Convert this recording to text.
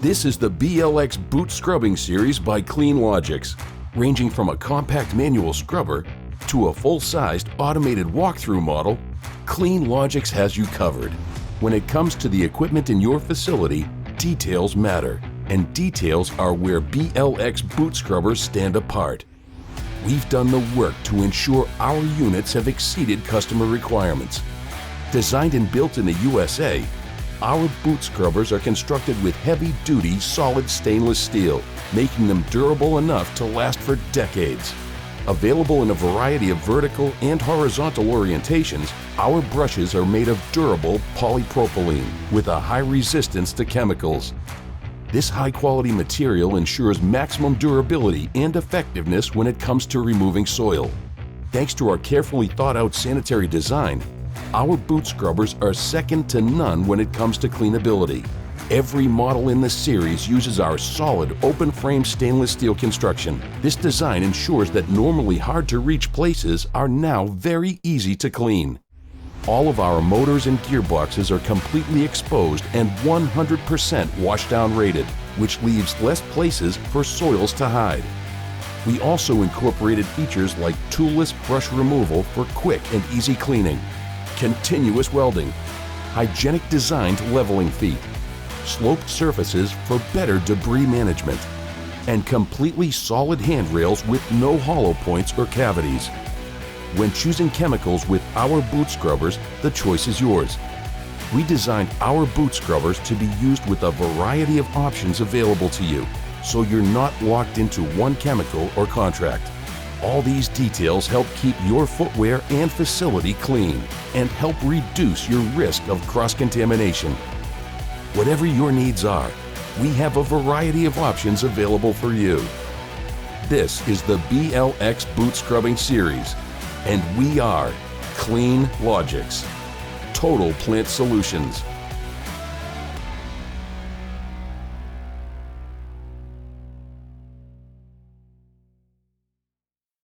This is the BLX Boot Scrubbing Series by CleanLogix. Ranging from a compact manual scrubber to a full-sized automated walkthrough model, CleanLogix has you covered. When it comes to the equipment in your facility, details matter, and details are where BLX boot scrubbers stand apart. We've done the work to ensure our units have exceeded customer requirements. Designed and built in the USA, our boot scrubbers are constructed with heavy-duty solid stainless steel, making them durable enough to last for decades. Available in a variety of vertical and horizontal orientations, our brushes are made of durable polypropylene with a high resistance to chemicals. This high-quality material ensures maximum durability and effectiveness when it comes to removing soil. Thanks to our carefully thought-out sanitary design, our boot scrubbers are second to none when it comes to cleanability. Every model in the series uses our solid open-frame stainless steel construction. This design ensures that normally hard-to-reach places are now very easy to clean. All of our motors and gearboxes are completely exposed and 100% washdown rated, which leaves less places for soils to hide. We also incorporated features like toolless brush removal for quick and easy cleaning, continuous welding, hygienic designed leveling feet, sloped surfaces for better debris management, and completely solid handrails with no hollow points or cavities. When choosing chemicals with our boot scrubbers, the choice is yours. We designed our boot scrubbers to be used with a variety of options available to you, so you're not locked into one chemical or contract. All these details help keep your footwear and facility clean and help reduce your risk of cross-contamination. Whatever your needs are, we have a variety of options available for you. This is the BLX Boot Scrubbing Series, and we are CleanLogix, Total Plant Solutions.